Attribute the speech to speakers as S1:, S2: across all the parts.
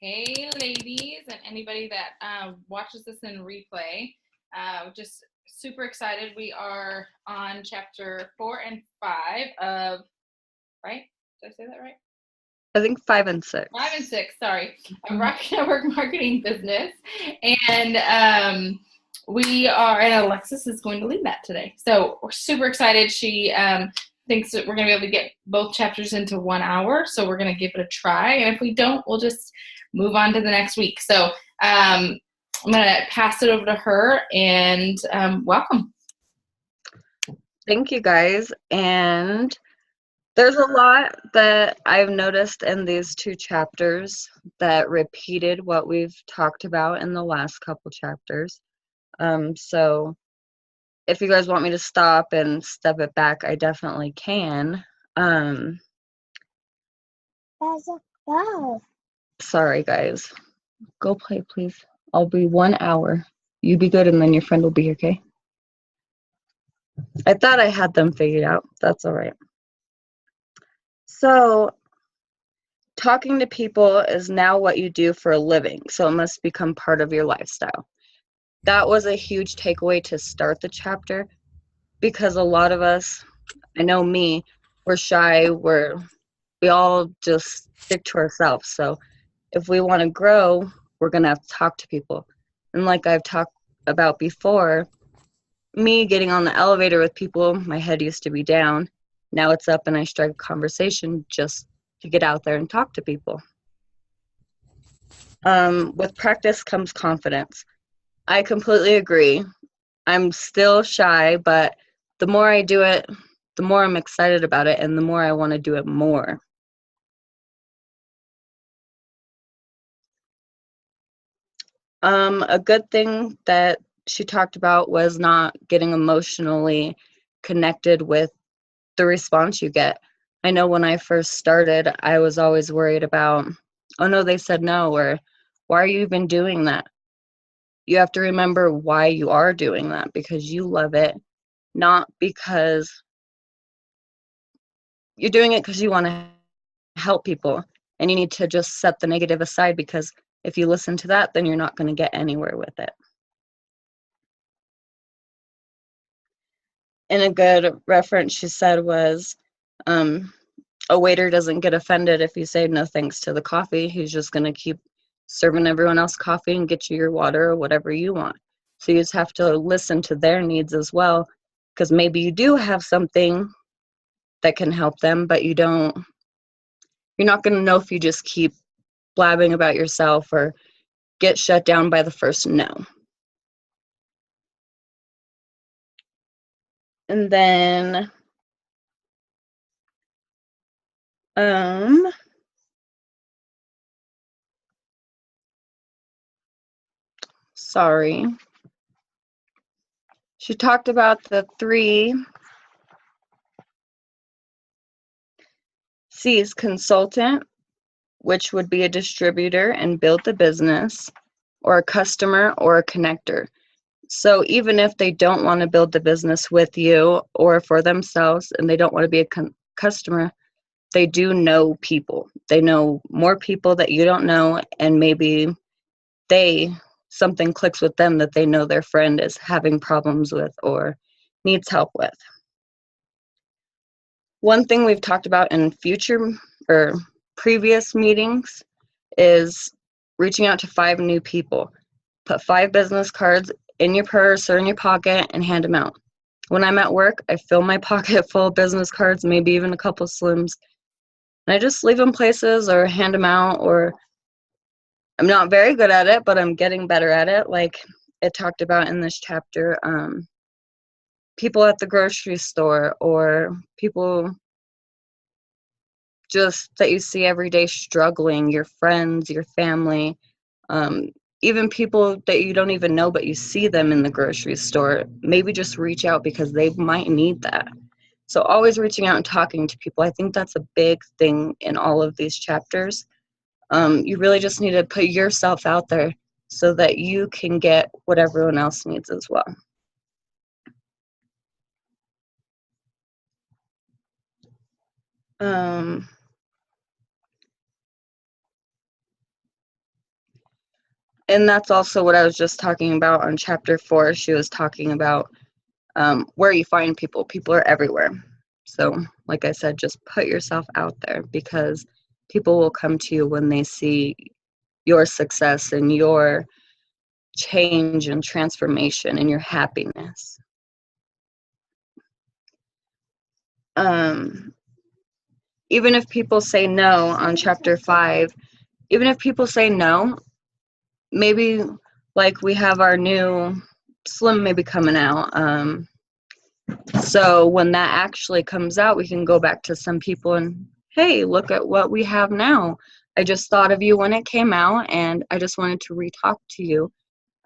S1: Hey, ladies, and anybody that watches this in replay. Just super excited. We are on chapter 4 and 5 of, right? Did I say that right?
S2: I think 5 and 6.
S1: 5 and 6, sorry. A Rocket Network marketing business. And we are, and Alexis is going to lead that today. So we're super excited. She thinks that we're going to be able to get both chapters into 1 hour. So we're going to give it a try. And if we don't, we'll just move on to the next week. So I'm going to pass it over to her and welcome.
S2: Thank you, guys. And there's a lot that I've noticed in these 2 chapters that repeated what we've talked about in the last couple chapters. So if you guys want me to stop and step it back, I definitely can. Sorry, guys. Go play, please. I'll be 1 hour. You be good, and then your friend will be here, okay? I thought I had them figured out. That's all right. So, talking to people is now what you do for a living, so it must become part of your lifestyle. That was a huge takeaway to start the chapter because a lot of us, I know me, we're shy, we all just stick to ourselves. So if we want to grow, we're going to have to talk to people. And like I've talked about before, me getting on the elevator with people, my head used to be down. Now it's up and I strike a conversation just to get out there and talk to people. With practice comes confidence. I completely agree. I'm still shy, but the more I do it, the more I'm excited about it and the more I want to do it more. A good thing that she talked about was not getting emotionally connected with the response you get. I know when I first started, I was always worried about, oh no, they said no, or why are you even doing that? You have to remember why you are doing that, because you love it, not because you're doing it because you want to help people. And you need to just set the negative aside, because if you listen to that, then you're not going to get anywhere with it. And a good reference she said was, a waiter doesn't get offended if you say no thanks to the coffee. He's just going to keep serving everyone else coffee and get you your water or whatever you want. So you just have to listen to their needs as well, because maybe you do have something that can help them, but you're not going to know if you just keep blabbing about yourself or get shut down by the first no. And then sorry. She talked about the 3 C's: consultant, which would be a distributor and build the business, or a customer or a connector. So even if they don't want to build the business with you or for themselves and they don't want to be a customer, they do know people. They know more people that you don't know, and maybe something clicks with them that they know their friend is having problems with or needs help with. One thing we've talked about in future or previous meetings is reaching out to 5 new people. Put 5 business cards in your purse or in your pocket and hand them out. When I'm at work, I fill my pocket full of business cards, maybe even a couple Slims, and I just leave them places or hand them out. Or I'm not very good at it, but I'm getting better at it. Like it talked about in this chapter, people at the grocery store or people just that you see every day struggling, your friends, your family, even people that you don't even know, but you see them in the grocery store. Maybe just reach out because they might need that. So always reaching out and talking to people. I think that's a big thing in all of these chapters. You really just need to put yourself out there so that you can get what everyone else needs as well. And that's also what I was just talking about on chapter 4. She was talking about where you find people. People are everywhere. So, like I said, just put yourself out there, because people will come to you when they see your success and your change and transformation and your happiness. Even if people say no on chapter 5, even if people say no, maybe like we have our new Slim maybe coming out. So when that actually comes out, we can go back to some people and, hey, look at what we have now. I just thought of you when it came out, and I just wanted to re-talk to you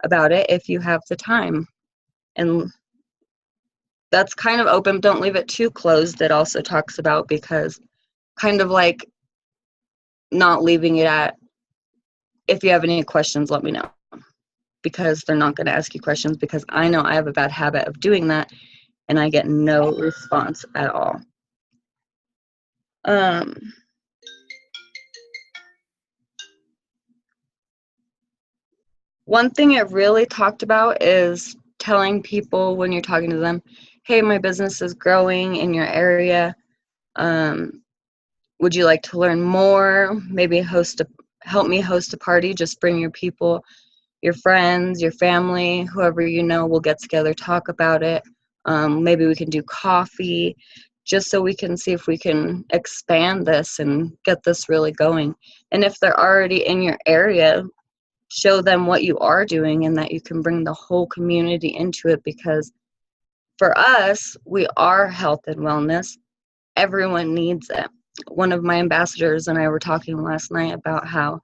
S2: about it if you have the time. And that's kind of open. Don't leave it too closed. It also talks about, because kind of like not leaving it at, if you have any questions, let me know. Because they're not going to ask you questions, because I know I have a bad habit of doing that, and I get no response at all. One thing it really talked about is telling people when you're talking to them, hey, my business is growing in your area. Would you like to learn more? Maybe help me host a party. Just bring your people, your friends, your family, whoever you know. We'll get together, talk about it. Maybe we can do coffee, just so we can see if we can expand this and get this really going. And if they're already in your area, show them what you are doing and that you can bring the whole community into it, because for us, we are health and wellness. Everyone needs it. One of my ambassadors and I were talking last night about how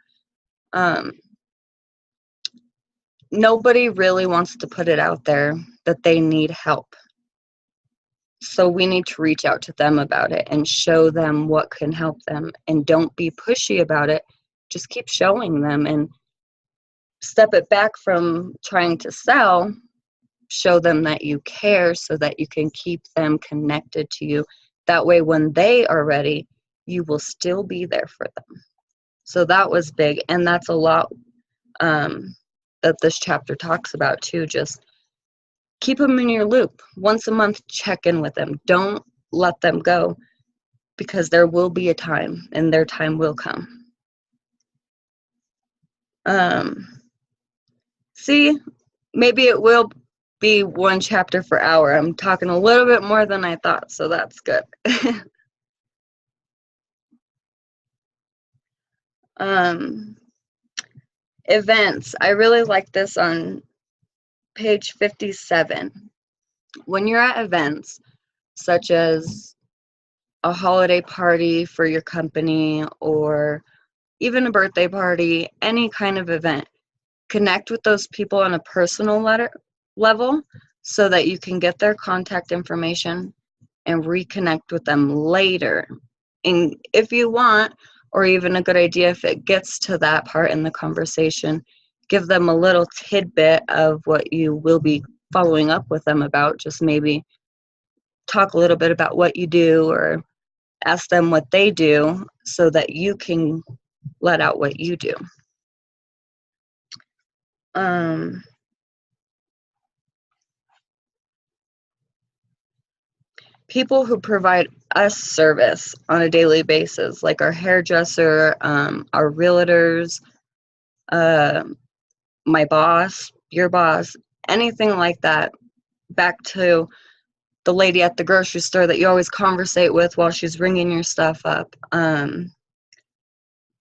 S2: nobody really wants to put it out there that they need help. So we need to reach out to them about it and show them what can help them, and don't be pushy about it. Just keep showing them and step it back from trying to sell. Show them that you care, so that you can keep them connected to you. That way, when they are ready, you will still be there for them. So that was big, and that's a lot that this chapter talks about too. Just keep them in your loop. Once a month, check in with them. Don't let them go, because there will be a time, and their time will come. See, maybe it will be one chapter per hour. I'm talking a little bit more than I thought, so that's good. Events. I really like this on page 57. When you're at events, such as a holiday party for your company, or even a birthday party, any kind of event, connect with those people on a personal level, so that you can get their contact information and reconnect with them later. And if you want, or even a good idea if it gets to that part in the conversation, give them a little tidbit of what you will be following up with them about. Just maybe talk a little bit about what you do, or ask them what they do, so that you can let out what you do. People who provide us service on a daily basis, like our hairdresser, our realtors, my boss, your boss, anything like that. Back to the lady at the grocery store that you always conversate with while she's ringing your stuff up.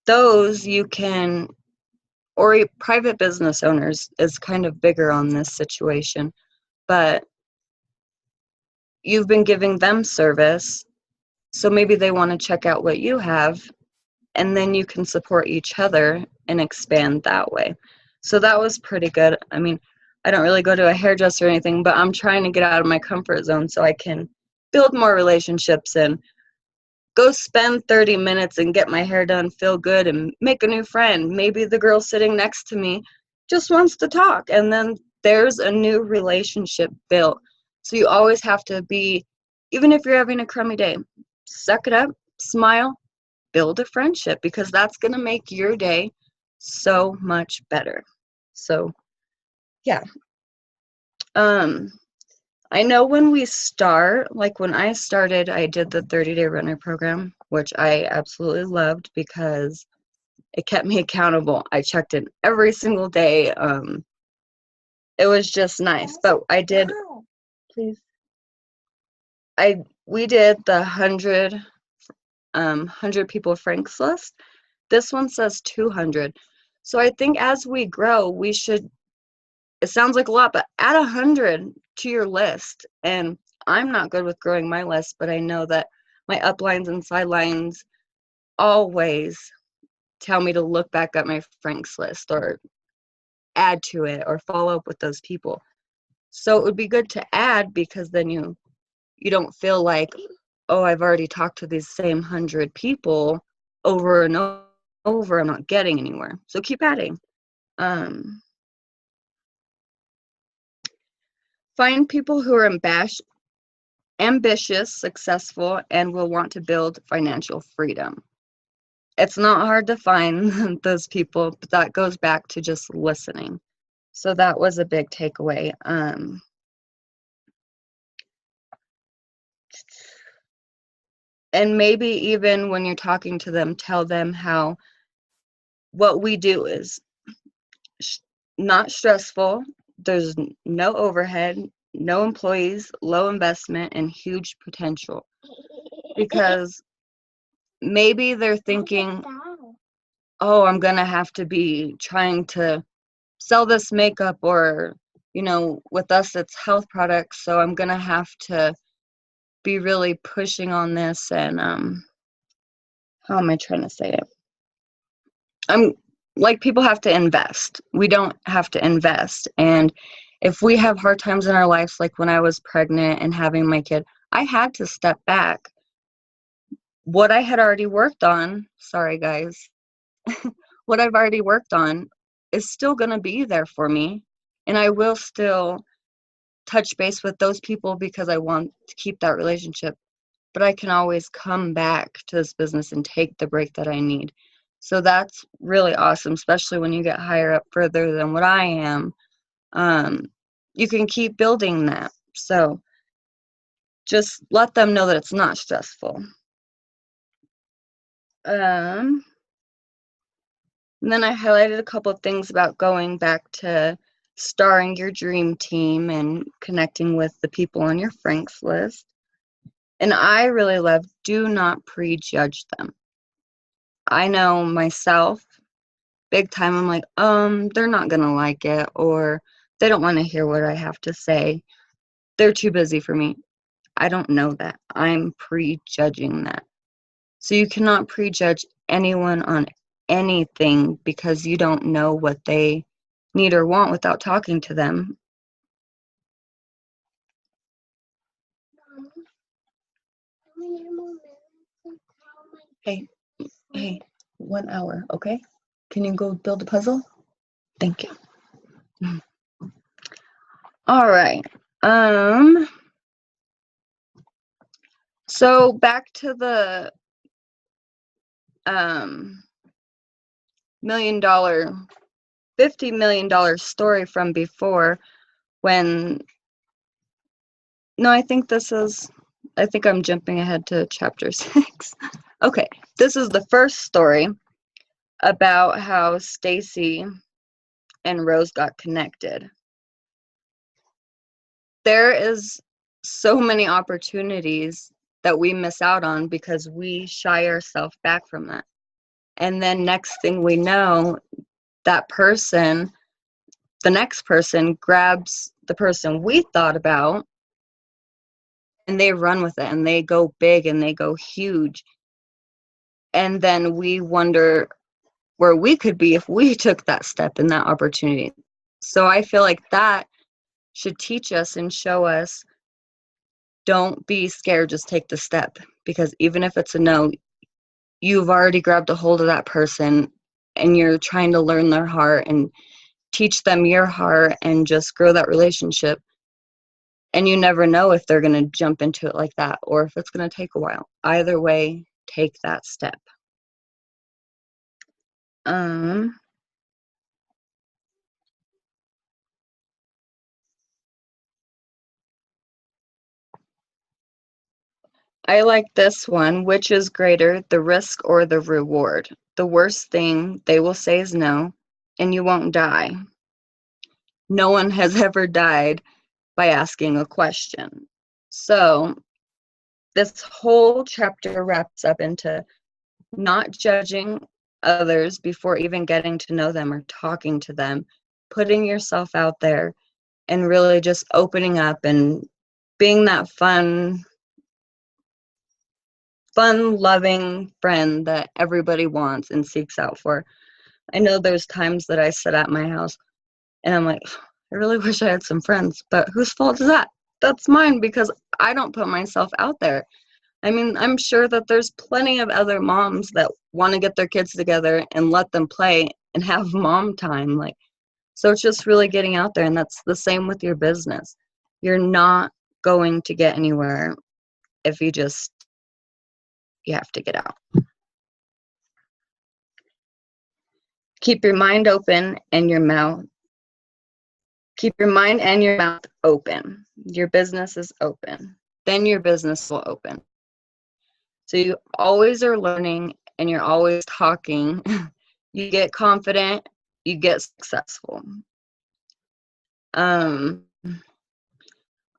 S2: Those you can, or private business owners is kind of bigger on this situation, but you've been giving them service, so maybe they want to check out what you have, and then you can support each other and expand that way. So that was pretty good. I mean, I don't really go to a hairdresser or anything, but I'm trying to get out of my comfort zone so I can build more relationships and go spend 30 minutes and get my hair done, feel good, and make a new friend. Maybe the girl sitting next to me just wants to talk, and then there's a new relationship built. So you always have to be, even if you're having a crummy day, suck it up, smile, build a friendship, because that's going to make your day so much better. So yeah. I know when we start, like when I started, I did the 30-day runner program, which I absolutely loved because it kept me accountable. I checked in every single day. It was just nice. But I did, please. We did the 100 people Franks list. This one says 200. So I think as we grow, we should, it sounds like a lot, but add 100 to your list. And I'm not good with growing my list, but I know that my uplines and sidelines always tell me to look back at my Franks list or add to it or follow up with those people. So it would be good to add because then you don't feel like, oh, I've already talked to these same 100 people over and over. I'm not getting anywhere. So keep adding. Find people who are ambitious, successful, and will want to build financial freedom. It's not hard to find those people, but that goes back to just listening. So that was a big takeaway. And maybe even when you're talking to them, tell them how what we do is not stressful. There's no overhead, no employees, low investment, and huge potential. Because maybe they're thinking, oh, I'm going to have to be trying to sell this makeup, or, with us, it's health products. So I'm going to have to be really pushing on this. And how am I trying to say it? I'm like, people have to invest. We don't have to invest. And if we have hard times in our lives, like when I was pregnant and having my kid, I had to step back. What I had already worked on, sorry guys, what I've already worked on is still going to be there for me. And I will still touch base with those people because I want to keep that relationship. But I can always come back to this business and take the break that I need. So that's really awesome, especially when you get higher up further than what I am. You can keep building that. So just let them know that it's not stressful. And then I highlighted a couple of things about going back to starring your dream team and connecting with the people on your Franks list. And I really love, do not prejudge them. I know myself, big time, I'm like, they're not going to like it, or they don't want to hear what I have to say. They're too busy for me. I don't know that. I'm prejudging that. So you cannot prejudge anyone on anything because you don't know what they need or want without talking to them. Hey, 1 hour, okay? Can you go build a puzzle? Thank you. All right. So back to the $50 million story from before, when I think I'm jumping ahead to chapter 6. Okay, this is the first story about how Stacy and Rose got connected. There is so many opportunities that we miss out on because we shy ourselves back from that. And then next thing we know, the next person grabs the person we thought about and they run with it and they go big and they go huge. And then we wonder where we could be if we took that step in that opportunity. So I feel like that should teach us and show us, don't be scared, just take the step. Because even if it's a no, you've already grabbed a hold of that person and you're trying to learn their heart and teach them your heart and just grow that relationship. And you never know if they're going to jump into it like that or if it's going to take a while. Either way, take that step. I like this one. Which is greater, the risk or the reward? The worst thing they will say is no, and you won't die. No one has ever died by asking a question. So this whole chapter wraps up into not judging others before even getting to know them or talking to them, putting yourself out there, and really just opening up and being that fun, loving friend that everybody wants and seeks out for. I know there's times that I sit at my house and I'm like, I really wish I had some friends, but whose fault is that? That's mine, because I don't put myself out there. I mean, I'm sure that there's plenty of other moms that want to get their kids together and let them play and have mom time. Like, so it's just really getting out there, and that's the same with your business. You're not going to get anywhere if you have to get out. Keep your mind open and your mouth. Keep your mind and your mouth open. Your business is open. Then your business will open. So you always are learning and you're always talking. You get confident, you get successful. I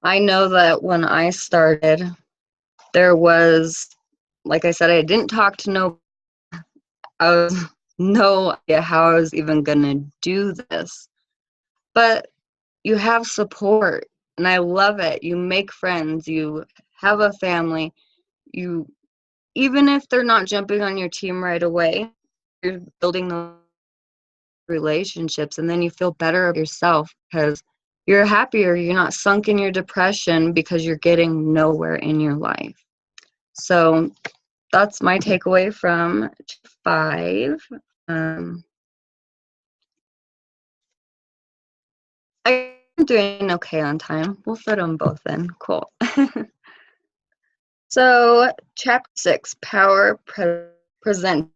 S2: know that when I started, there was, like I said, I didn't talk to nobody. I was no idea how I was even gonna do this. But you have support, and I love it. You make friends, you have a family, you, even if they're not jumping on your team right away, you're building those relationships, and then you feel better of yourself because you're happier. You're not sunk in your depression because you're getting nowhere in your life. So that's my takeaway from 5. I'm doing okay on time. We'll fit them both in. Cool. So chapter 6, power presenting.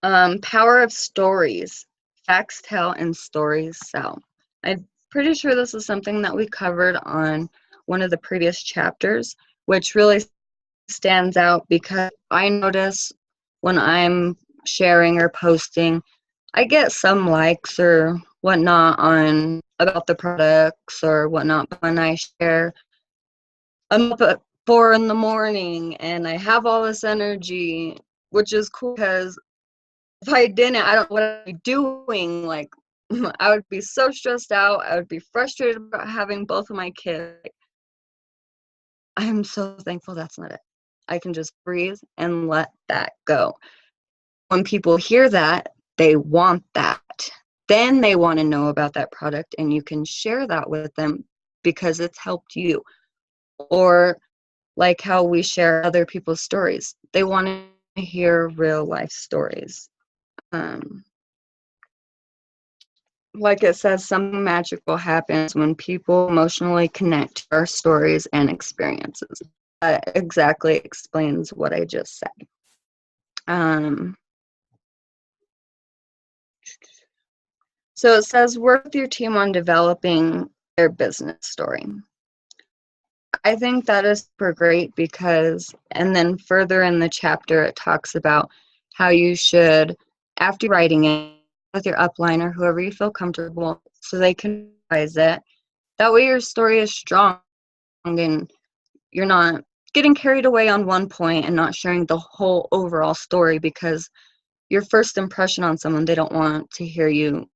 S2: Power of stories. Facts tell and stories sell. I'm pretty sure this is something that we covered on one of the previous chapters, which really stands out because I notice when I'm sharing or posting, I get some likes or whatnot on about the products or whatnot. But when I share, I'm up at 4 in the morning and I have all this energy, which is cool because if I didn't, I don't know what I'd be doing. Like, I would be so stressed out. I would be frustrated about having both of my kids. I am so thankful that's not it. I can just breathe and let that go. When people hear that, they want that. Then they want to know about that product, and you can share that with them because it's helped you. Or like how we share other people's stories. They want to hear real life stories. Like it says, something magical happens when people emotionally connect to our stories and experiences. That exactly explains what I just said. So it says, work with your team on developing their business story. I think that is super great because, and then further in the chapter, it talks about how you should, after writing it with your upline or whoever you feel comfortable, so they can revise it. That way your story is strong and you're not getting carried away on one point and not sharing the whole overall story, because your first impression on someone, they don't want to hear you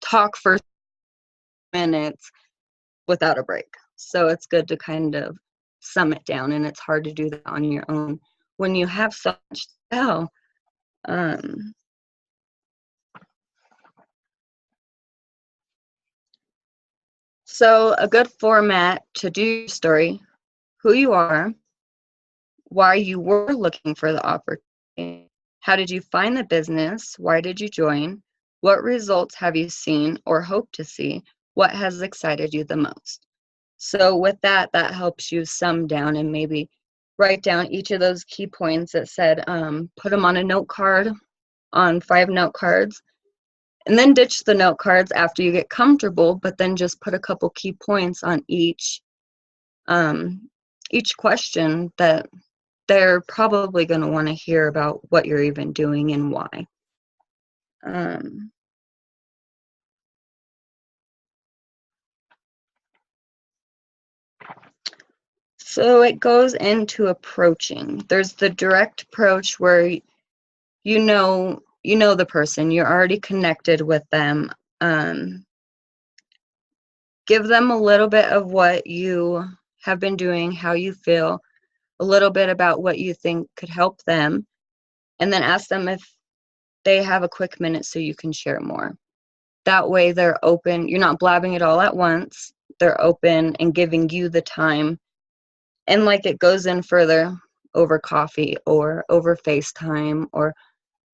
S2: talk for minutes without a break. So it's good to kind of sum it down, and it's hard to do that on your own when you have so much to tell. So a good format to do your story: who you are, why you were looking for the opportunity, how did you find the business, why did you join, what results have you seen or hope to see, what has excited you the most. So with that helps you sum down and maybe write down each of those key points that said, put them on a note card, on 5 note cards, and then ditch the note cards after you get comfortable, but then just put a couple key points on each each question that they're probably going to want to hear about what you're even doing and why. So it goes into approaching. There's the direct approach where you know the person, you're already connected with them. Give them a little bit of what you have been doing, how you feel, a little bit about what you think could help them, and then ask them if they have a quick minute so you can share more. That way they're open. You're not blabbing it all at once. They're open and giving you the time. And like it goes in further over coffee or over FaceTime, or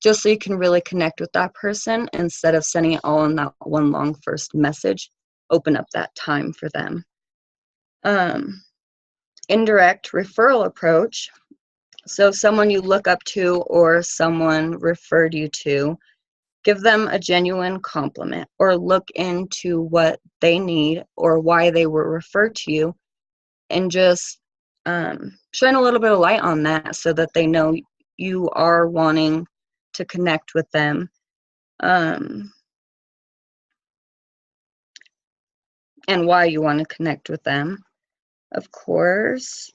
S2: just so you can really connect with that person instead of sending it all in that one long first message. Open up that time for them. Indirect referral approach. So someone you look up to or someone referred you to, give them a genuine compliment or look into what they need or why they were referred to you, and just shine a little bit of light on that so that they know you are wanting to connect with them. And why you want to connect with them, of course.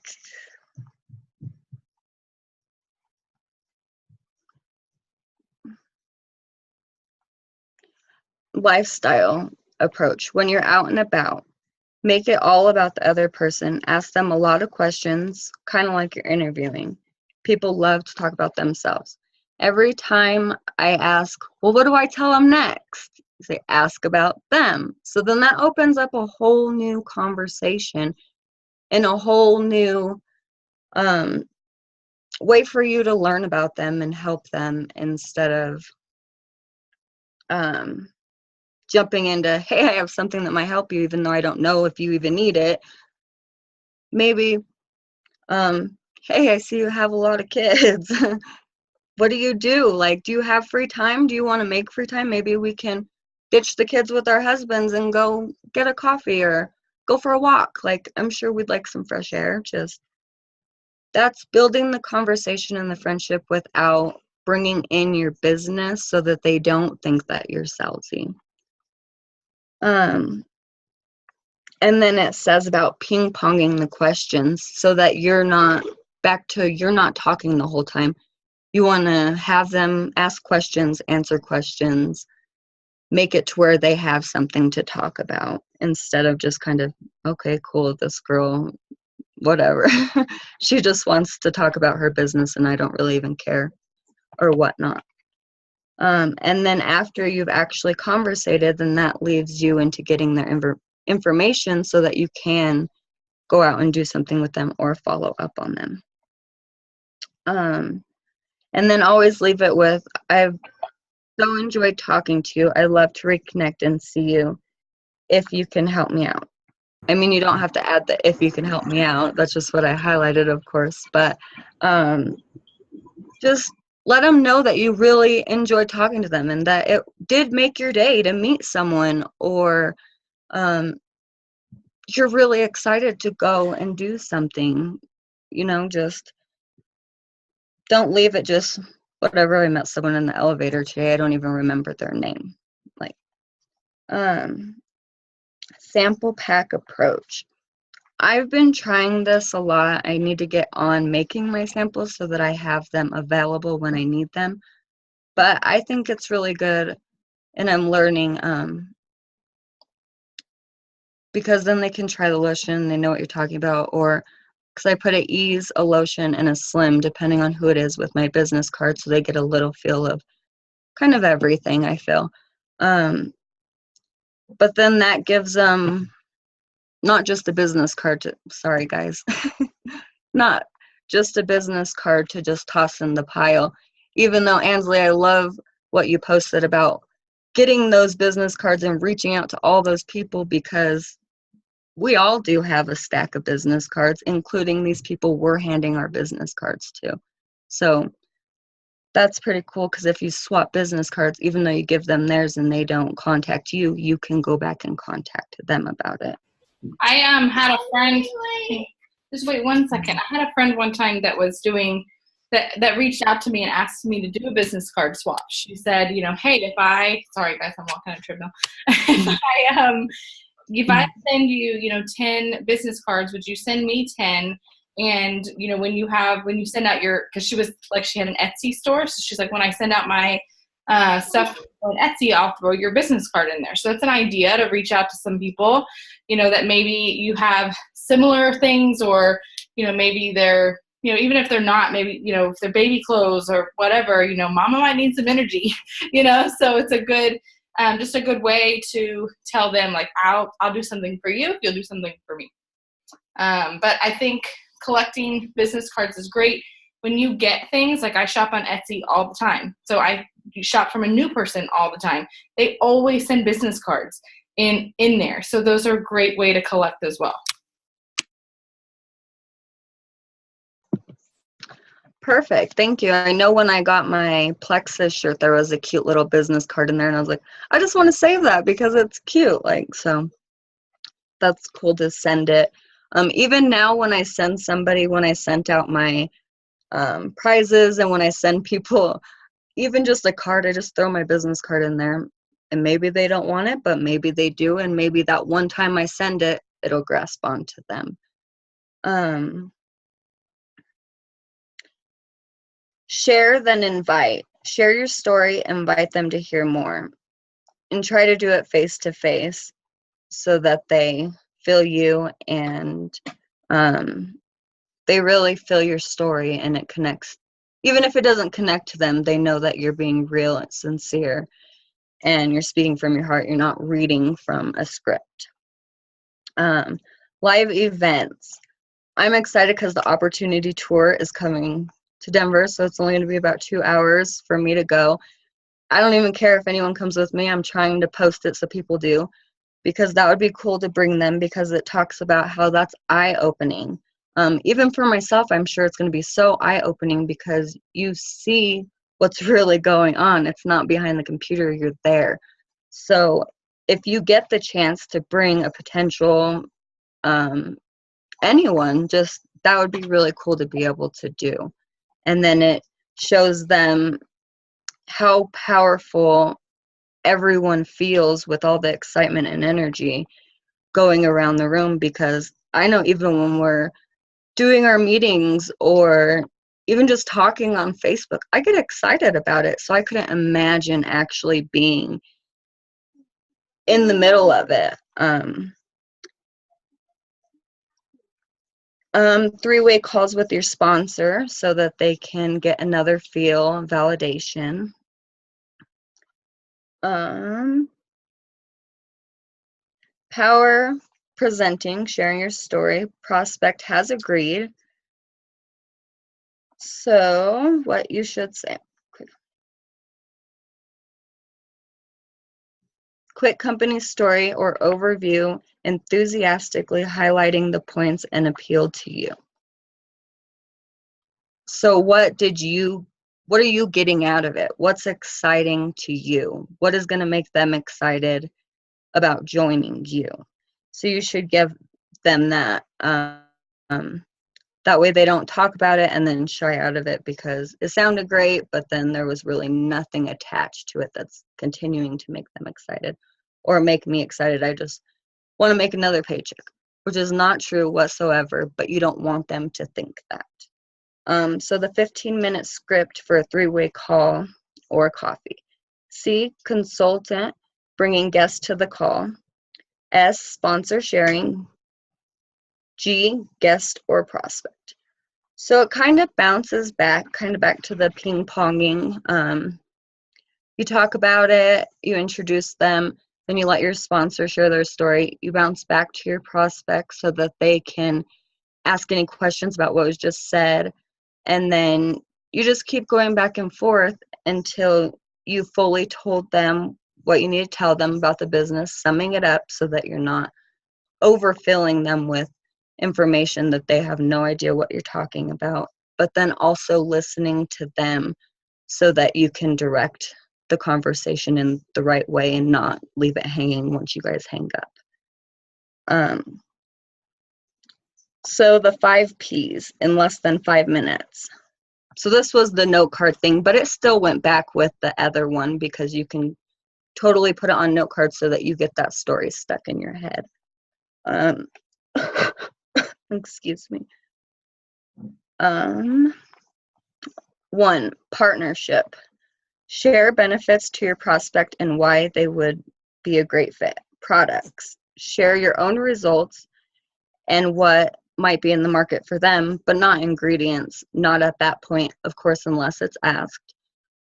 S2: Lifestyle approach. When you're out and about, make it all about the other person. Ask them a lot of questions, kind of like you're interviewing. People love to talk about themselves. Every time I ask, well, what do I tell them next? They ask about them. So then that opens up a whole new conversation and a whole new way for you to learn about them and help them, instead of jumping into, hey, I have something that might help you, even though I don't know if you even need it. Maybe, hey, I see you have a lot of kids. What do you do? Like, do you have free time? Do you want to make free time? Maybe we can ditch the kids with our husbands and go get a coffee or go for a walk. Like, I'm sure we'd like some fresh air. Just, that's building the conversation and the friendship without bringing in your business so that they don't think that you're salesy. And then it says about ping-ponging the questions so that you're not talking the whole time. You want to have them ask questions, answer questions, make it to where they have something to talk about instead of just kind of, okay, cool, this girl, whatever. She just wants to talk about her business and I don't really even care, or whatnot. And then after you've actually conversated, then that leads you into getting their information so that you can go out and do something with them or follow up on them. And then always leave it with, I've so enjoyed talking to you. I'd love to reconnect and see you if you can help me out. I mean, you don't have to add the if you can help me out. That's just what I highlighted, of course. But just let them know that you really enjoyed talking to them and that it did make your day to meet someone, or you're really excited to go and do something. Just don't leave it just whatever. I met someone in the elevator today. I don't even remember their name. Like, sample pack approach. I've been trying this a lot. I need to get on making my samples so that I have them available when I need them. But I think it's really good, and I'm learning because then they can try the lotion, they know what you're talking about, or because I put a ease, a lotion, and a slim, depending on who it is, with my business card, so they get a little feel of kind of everything, I feel. But then that gives them not just a business card to, sorry guys, not just a business card to just toss in the pile. Even though, Ansley, I love what you posted about getting those business cards and reaching out to all those people, because we all do have a stack of business cards, including these people we're handing our business cards to. So that's pretty cool, because if you swap business cards, even though you give them theirs and they don't contact you, you can go back and contact them about it.
S1: I had a friend. just wait 1 second. I had a friend one time that was doing that reached out to me and asked me to do a business card swap. She said, hey, sorry guys, I'm walking on a treadmill. If I send you, 10 business cards, would you send me 10? And, when you send out because she was like, she had an Etsy store. So she's like, when I send out my stuff on Etsy, I'll throw your business card in there. So it's an idea to reach out to some people, that maybe you have similar things, or, maybe they're, even if they're not, maybe, if they're baby clothes or whatever, mama might need some energy, so it's a good, just a good way to tell them, like, I'll do something for you if you'll do something for me. But I think collecting business cards is great. When you get things, like I shop on Etsy all the time. So I shop from a new person all the time. They always send business cards in there. So those are a great way to collect as well.
S2: Perfect. Thank you. I know when I got my Plexus shirt, there was a cute little business card in there, and I was like, I just want to save that because it's cute. So that's cool to send it. Even now when I send out my prizes, and when I send people even just a card, I just throw my business card in there, and maybe they don't want it, but maybe they do, and maybe that one time I send it, it'll grasp onto them. Share, then invite. Share your story, invite them to hear more, and try to do it face to face so that they feel you, and they really feel your story, and it connects. Even if it doesn't connect to them, they know that you're being real and sincere, and you're speaking from your heart. You're not reading from a script. Live events. I'm excited because the Opportunity Tour is coming to Denver, so it's only going to be about 2 hours for me to go. I don't even care if anyone comes with me. I'm trying to post it so people do, because that would be cool to bring them, because it talks about how that's eye-opening. Even for myself, I'm sure it's going to be so eye-opening, because you see what's really going on. It's not behind the computer, you're there. So if you get the chance to bring a potential anyone, just that would be really cool to be able to do. And then it shows them how powerful everyone feels with all the excitement and energy going around the room, because I know even when we're doing our meetings or even just talking on Facebook, I get excited about it. So I couldn't imagine actually being in the middle of it. Three-way calls with your sponsor so that they can get another feel, validation. Power presenting, sharing your story. Prospect has agreed. So what you should say. Quick company story or overview, enthusiastically highlighting the points and appeal to you. So what are you getting out of it? What's exciting to you? What is going to make them excited about joining you? So you should give them that. That way they don't talk about it and then shy out of it because it sounded great, but then there was really nothing attached to it that's continuing to make them excited or make me excited. I just want to make another paycheck, which is not true whatsoever, but you don't want them to think that. So the 15-minute script for a three-way call or coffee. C, consultant, bringing guests to the call. S, sponsor sharing. G, guest or prospect. So it kind of bounces back to the ping-ponging. You talk about it, you introduce them, then you let your sponsor share their story. You bounce back to your prospect so that they can ask any questions about what was just said. And then you just keep going back and forth until you fully told them what you need to tell them about the business, summing it up so that you're not overfilling them with information that they have no idea what you're talking about, but then also listening to them so that you can direct the conversation in the right way and not leave it hanging once you guys hang up. So the 5 Ps in less than 5 minutes. So this was the note card thing, but it still went back with the other one because you can totally put it on note cards so that you get that story stuck in your head. Excuse me. 1, partnership. Share benefits to your prospect and why they would be a great fit. Products. Share your own results and what might be in the market for them, but not ingredients, not at that point, of course, unless it's asked,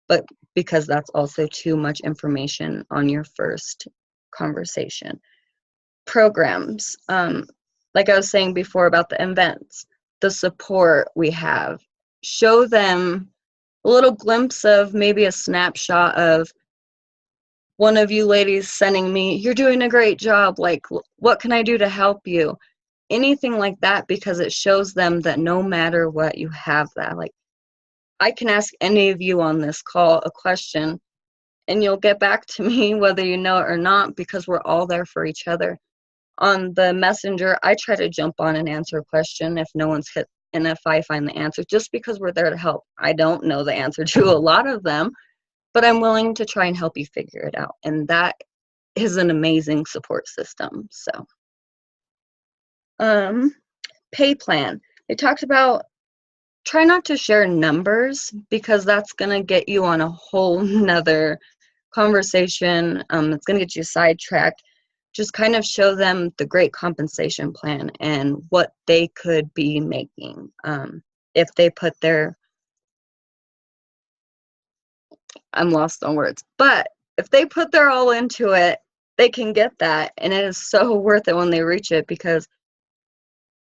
S2: but because that's also too much information on your first conversation. Programs. Like I was saying before about the events, the support we have. Show them a little glimpse of maybe a snapshot of one of you ladies sending me, "You're doing a great job, like what can I do to help you?" Anything like that, because it shows them that no matter what, you have that. Like, I can ask any of you on this call a question and you'll get back to me whether you know it or not, because we're all there for each other. On the messenger, I try to jump on and answer a question if no one's hit, and if I find the answer, just because we're there to help. I don't know the answer to a lot of them, but I'm willing to try and help you figure it out. And that is an amazing support system. So, pay plan. They talked about try not to share numbers because that's going to get you on a whole nother conversation. It's going to get you sidetracked. Just kind of show them the great compensation plan and what they could be making if they put their, I'm lost on words, but if they put their all into it, they can get that. And it is so worth it when they reach it, because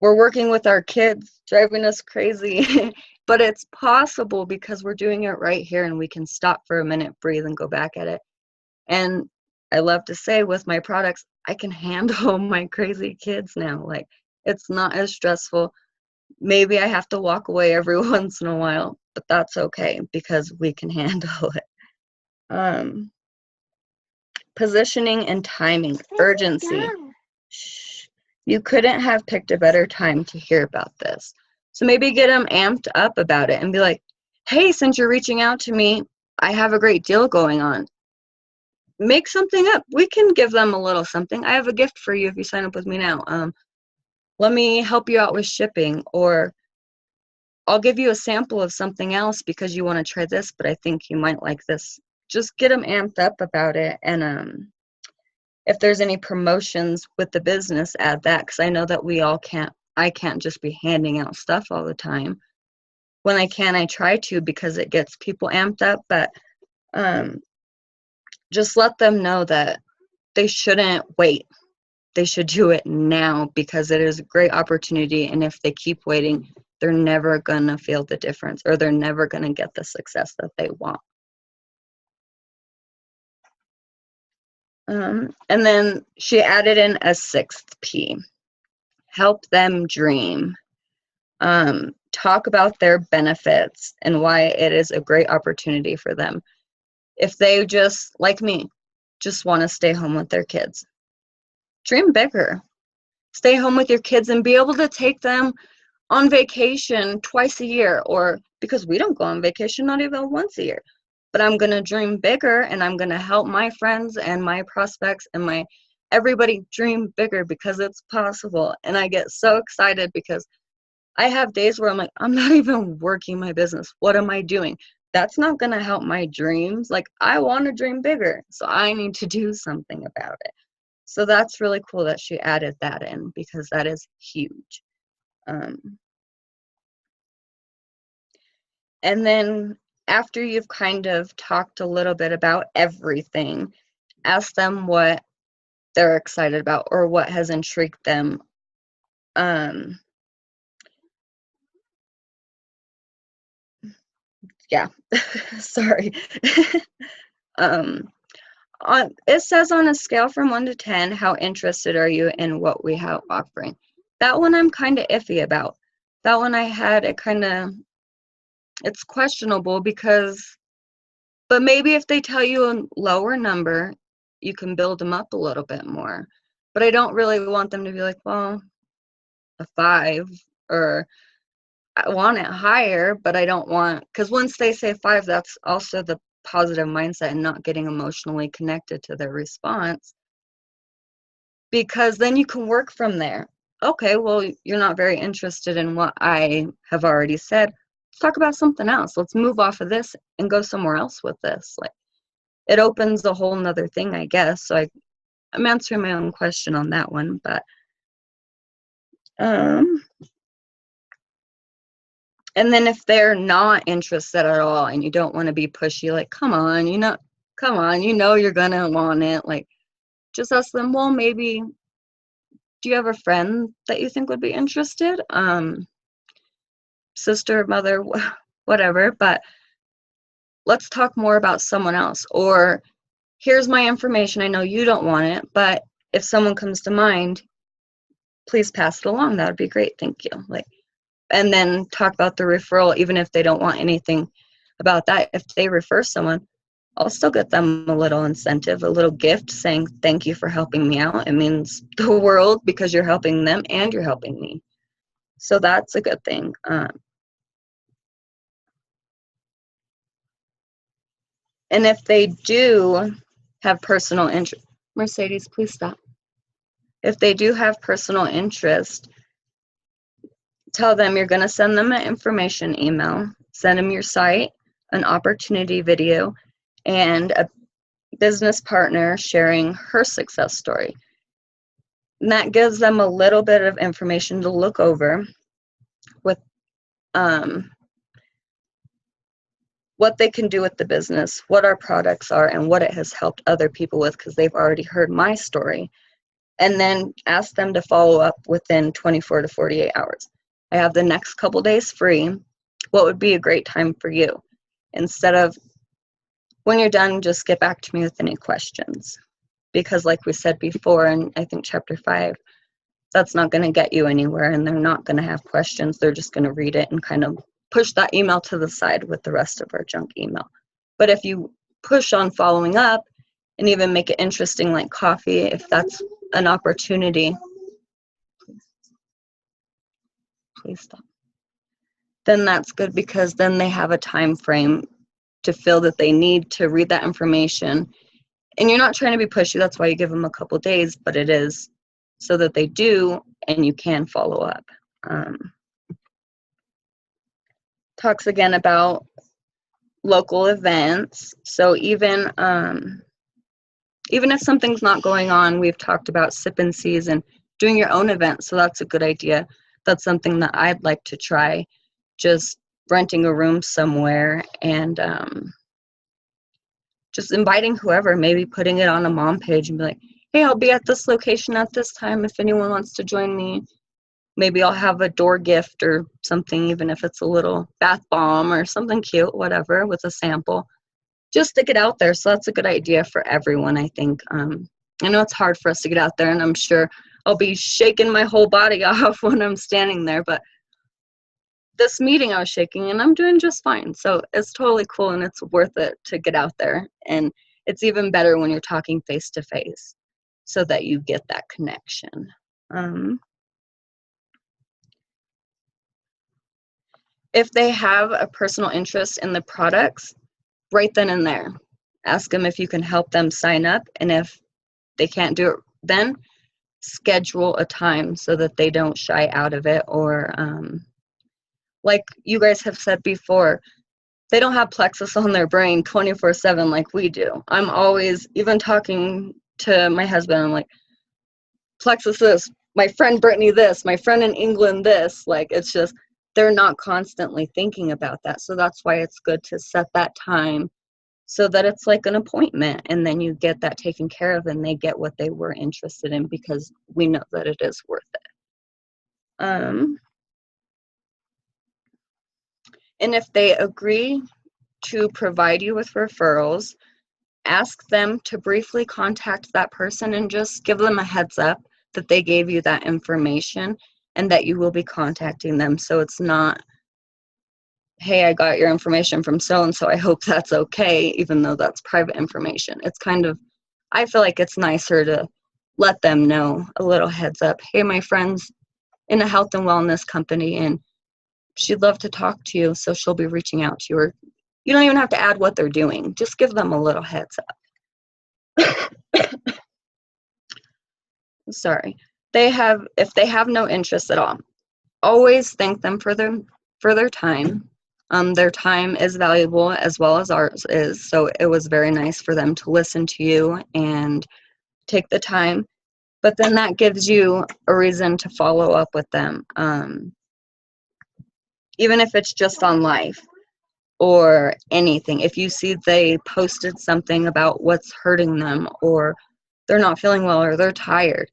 S2: we're working with our kids, driving us crazy, but it's possible because we're doing it right here and we can stop for a minute, breathe, and go back at it. And I love to say with my products, I can handle my crazy kids now. Like, it's not as stressful. Maybe I have to walk away every once in a while, but that's okay because we can handle it. Positioning and timing, urgency. Shh. You couldn't have picked a better time to hear about this. So maybe get them amped up about it and be like, "Hey, since you're reaching out to me, I have a great deal going on." Make something up. We can give them a little something. "I have a gift for you if you sign up with me now. Let me help you out with shipping," or "I'll give you a sample of something else because you want to try this, but I think you might like this." Just get them amped up about it. And if there's any promotions with the business, add that, because I know that I can't just be handing out stuff all the time. When I can, I try to, because it gets people amped up, but just let them know that they shouldn't wait. They should do it now because it is a great opportunity, and if they keep waiting, they're never going to feel the difference, or they're never going to get the success that they want. And then she added in a 6th P, help them dream. Talk about their benefits and why it is a great opportunity for them. If they just, like me, just want to stay home with their kids, dream bigger. Stay home with your kids and be able to take them on vacation twice a year, or because we don't go on vacation, not even once a year. But I'm going to dream bigger, and I'm going to help my friends and my prospects and everybody dream bigger, because it's possible. And I get so excited because I have days where I'm like, I'm not even working my business. What am I doing? That's not going to help my dreams. Like, I want to dream bigger, so I need to do something about it. So that's really cool that she added that in, because that is huge. And then after you've kind of talked a little bit about everything, ask them what they're excited about or what has intrigued them. Yeah, sorry. It says on a scale from 1 to 10, how interested are you in what we have offering? That one I'm kind of iffy about. That one I had it's questionable, but maybe if they tell you a lower number, you can build them up a little bit more. But I don't really want them to be like, well, a 5. or I want it higher, but I don't want, because once they say 5, that's also the positive mindset and not getting emotionally connected to their response, because then you can work from there. Okay, well, you're not very interested in what I have already said. Let's talk about something else. Let's move off of this and go somewhere else with this. Like, it opens a whole nother thing, I guess. So I'm answering my own question on that one, but and then if they're not interested at all and you don't want to be pushy, like, come on, you're gonna want it. Like, just ask them, well, maybe, do you have a friend that you think would be interested? Sister, mother, whatever, but let's talk more about someone else. Or here's my information. I know you don't want it, but if someone comes to mind, please pass it along. That would be great. Thank you. Like, and then talk about the referral, even if they don't want anything about that. If they refer someone, I'll still get them a little incentive, a little gift saying, thank you for helping me out. It means the world because you're helping them and you're helping me. So that's a good thing. And if they do have personal interest, Mercedes, please stop. If they do have personal interest, tell them you're going to send them an information email, send them your site, an opportunity video, and a business partner sharing her success story. And that gives them a little bit of information to look over with what they can do with the business, what our products are, and what it has helped other people with, because they've already heard my story. And then ask them to follow up within 24 to 48 hours. I have the next couple days free. What would be a great time for you? Instead of, when you're done, just get back to me with any questions. Because like we said before, in I think chapter 5, that's not going to get you anywhere, and they're not going to have questions. They're just going to read it and kind of push that email to the side with the rest of our junk email. But if you push on following up and even make it interesting, like coffee, if that's an opportunity, please stop, then that's good, because then they have a time frame to feel that they need to read that information. And you're not trying to be pushy, that's why you give them a couple days, but it is so that they do and you can follow up. Talks again about local events. So even if something's not going on, we've talked about sip and seas and doing your own event. So that's a good idea. That's something that I'd like to try, just renting a room somewhere and just inviting whoever, maybe putting it on a mom page and be like, hey, I'll be at this location at this time if anyone wants to join me. Maybe I'll have a door gift or something, even if it's a little bath bomb or something cute, whatever, with a sample. Just stick it out there. So that's a good idea for everyone, I think. I know it's hard for us to get out there, and I'm sure I'll be shaking my whole body off when I'm standing there, but this meeting I was shaking and I'm doing just fine. So it's totally cool, and it's worth it to get out there. And it's even better when you're talking face to face so that you get that connection. If they have a personal interest in the products, right then and there, ask them if you can help them sign up. And if they can't do it then, schedule a time so that they don't shy out of it. Or like you guys have said before, they don't have plexus on their brain 24/7 like we do. I'm always, even talking to my husband, I'm like, plexus this, my friend Brittany this, my friend in England this. Like, it's just, they're not constantly thinking about that. So that's why it's good to set that time so that it's like an appointment, and then you get that taken care of and they get what they were interested in, because we know that it is worth it. And if they agree to provide you with referrals, ask them to briefly contact that person and just give them a heads up that they gave you that information and that you will be contacting them. So it's not, hey, I got your information from so-and-so, I hope that's okay, even though that's private information. It's kind of, I feel like it's nicer to let them know, a little heads up, hey, my friend's in a health and wellness company, and she'd love to talk to you, so she'll be reaching out to you. Or you don't even have to add what they're doing. Just give them a little heads up. Sorry. If they have no interest at all, always thank them for their time. Their time is valuable as well as ours is, so it was very nice for them to listen to you and take the time. But then that gives you a reason to follow up with them, even if it's just on life or anything. If you see they posted something about what's hurting them, or they're not feeling well, or they're tired,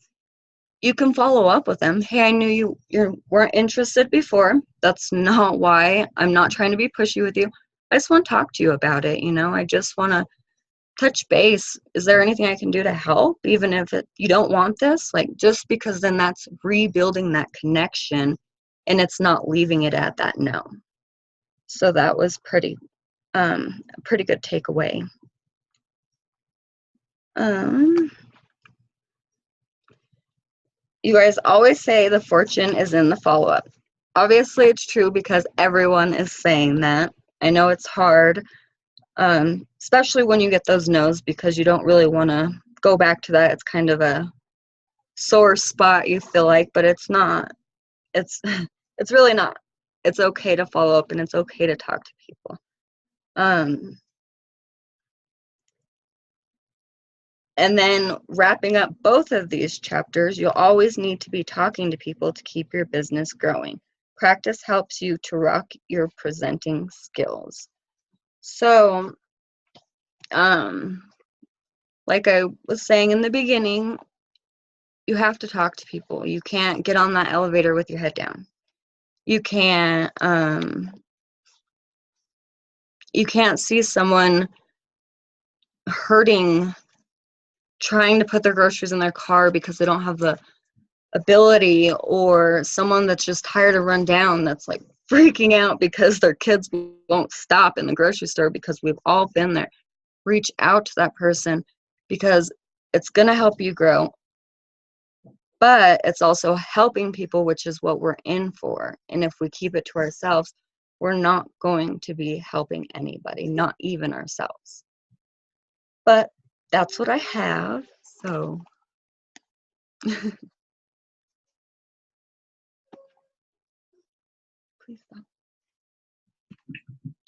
S2: you can follow up with them. Hey, I knew you weren't interested before. That's not why. I'm not trying to be pushy with you. I just want to talk to you about it. I just want to touch base. Is there anything I can do to help? Even if you don't want this, just because then that's rebuilding that connection, and it's not leaving it at that no. So that was a pretty good takeaway. You guys always say the fortune is in the follow-up. Obviously, it's true because everyone is saying that. I know it's hard, especially when you get those no's, because you don't really want to go back to that. It's kind of a sore spot, you feel like, but it's not. It's really not. It's okay to follow up, and it's okay to talk to people. And then wrapping up both of these chapters, you'll always need to be talking to people to keep your business growing. Practice helps you to rock your presenting skills. So, like I was saying in the beginning, you have to talk to people. You can't get on that elevator with your head down. You can't see someone hurting, trying to put their groceries in their car because they don't have the ability, or someone that's just tired of run down, that's like freaking out because their kids won't stop in the grocery store, because we've all been there. Reach out to that person, because it's going to help you grow, but it's also helping people, which is what we're in for. And if we keep it to ourselves, we're not going to be helping anybody, not even ourselves. But that's what I have. So please stop.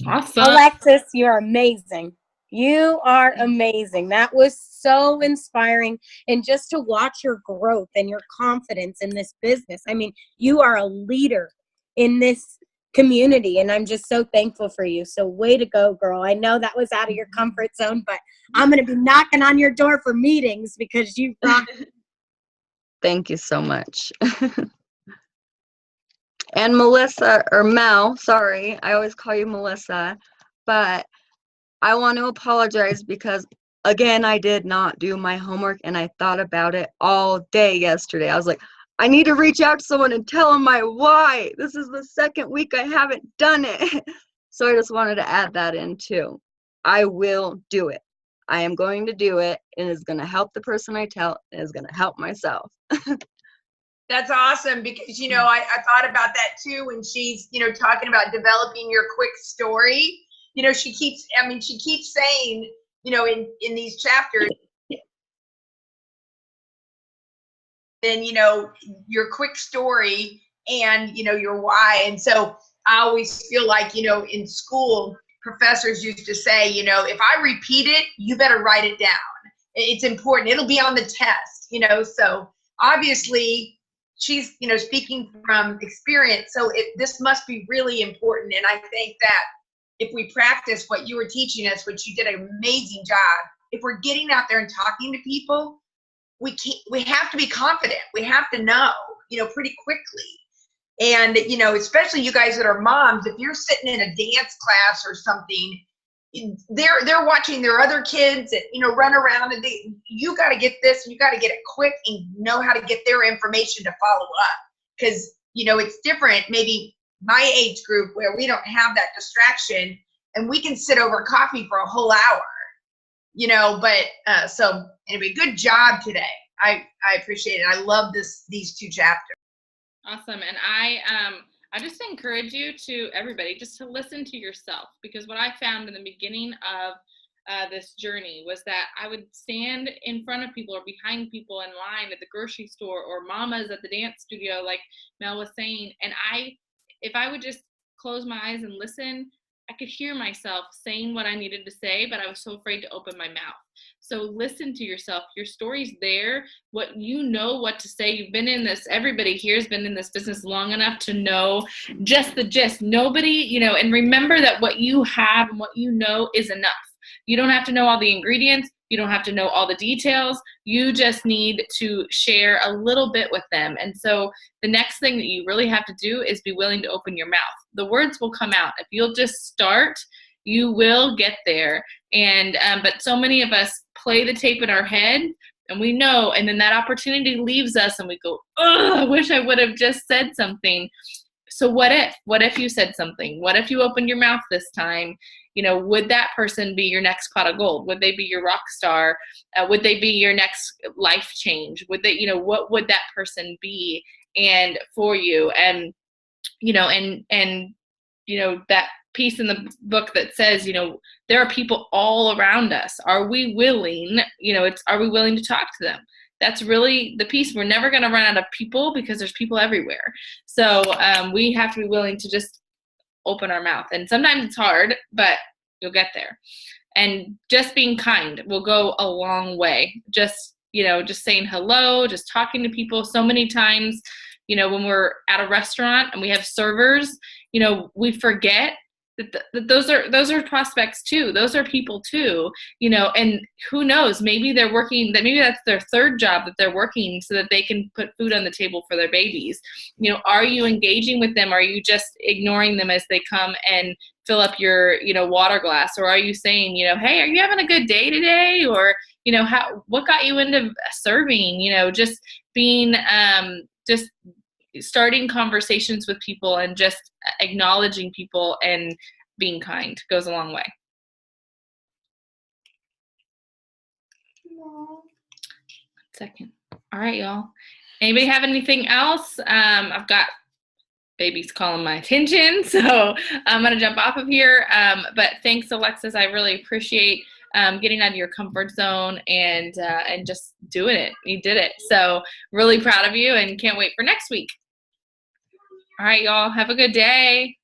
S1: Awesome.
S3: Alexis, you're amazing. You are amazing. That was so inspiring. And just to watch your growth and your confidence in this business. I mean, you are a leader in this community, and I'm just so thankful for you. So way to go, girl. I know that was out of your comfort zone, but I'm going to be knocking on your door for meetings because you rock.
S2: Thank you so much. And Melissa, or Mel, sorry, I always call you Melissa, but I want to apologize because, again, I did not do my homework, and I thought about it all day yesterday. I was like, I need to reach out to someone and tell them my why. This is the second week I haven't done it. So I just wanted to add that in too. I will do it. I am going to do it. It is going to help the person I tell. It is going to help myself.
S4: That's awesome, because, I thought about that too when she's, talking about developing your quick story. She keeps saying, in these chapters, then, your quick story and, your why. And so I always feel like, in school, professors used to say, if I repeat it, you better write it down. It's important. It'll be on the test, so obviously she's, speaking from experience. So this must be really important. And I think that if we practice what you were teaching us, which you did an amazing job, if we're getting out there and talking to people, we have to be confident. We have to know, pretty quickly. And, especially you guys that are moms, if you're sitting in a dance class or something, they're watching their other kids, run around, and you got to get this, and you got to get it quick and know how to get their information to follow up. Because, it's different, maybe my age group, where we don't have that distraction and we can sit over coffee for a whole hour, but so anyway, good job today. I appreciate it. I love these two chapters.
S1: Awesome. And I just encourage you to everybody just to listen to yourself, because what I found in the beginning of this journey was that I would stand in front of people or behind people in line at the grocery store or mamas at the dance studio, like Mel was saying. And if I would just close my eyes and listen, I could hear myself saying what I needed to say, but I was so afraid to open my mouth. So listen to yourself. Your story's there. What you know what to say. You've been in this, everybody here has been in this business long enough to know just the gist. Nobody, and remember that what you have and what you know is enough. You don't have to know all the ingredients. You don't have to know all the details. You just need to share a little bit with them. And so the next thing that you really have to do is be willing to open your mouth. The words will come out. If you'll just start, you will get there. And but so many of us play the tape in our head, and we know, and then that opportunity leaves us and we go, oh, I wish I would have just said something. So what if you said something? What if you opened your mouth this time? Would that person be your next pot of gold? Would they be your rock star? Would they be your next life change? Would they, what would that person be and for you? And, that piece in the book that says, there are people all around us. Are we willing, are we willing to talk to them? That's really the piece. We're never going to run out of people because there's people everywhere. So we have to be willing to just open our mouth. And sometimes it's hard, but you'll get there. And just being kind will go a long way. Just saying hello, just talking to people. So many times, when we're at a restaurant and we have servers, we forget that those are prospects too. Those are people too, and who knows, maybe they're working, that maybe that's their third job that they're working so that they can put food on the table for their babies. Are you engaging with them? Are you just ignoring them as they come and fill up your, water glass? Or are you saying, hey, are you having a good day today? Or, what got you into serving? Just being, just starting conversations with people and just acknowledging people and being kind goes a long way. One second. All right, y'all. Anybody have anything else? I've got babies calling my attention, so I'm going to jump off of here. But thanks, Alexis. I really appreciate getting out of your comfort zone and just doing it. You did it. So really proud of you and can't wait for next week. All right, y'all. Have a good day.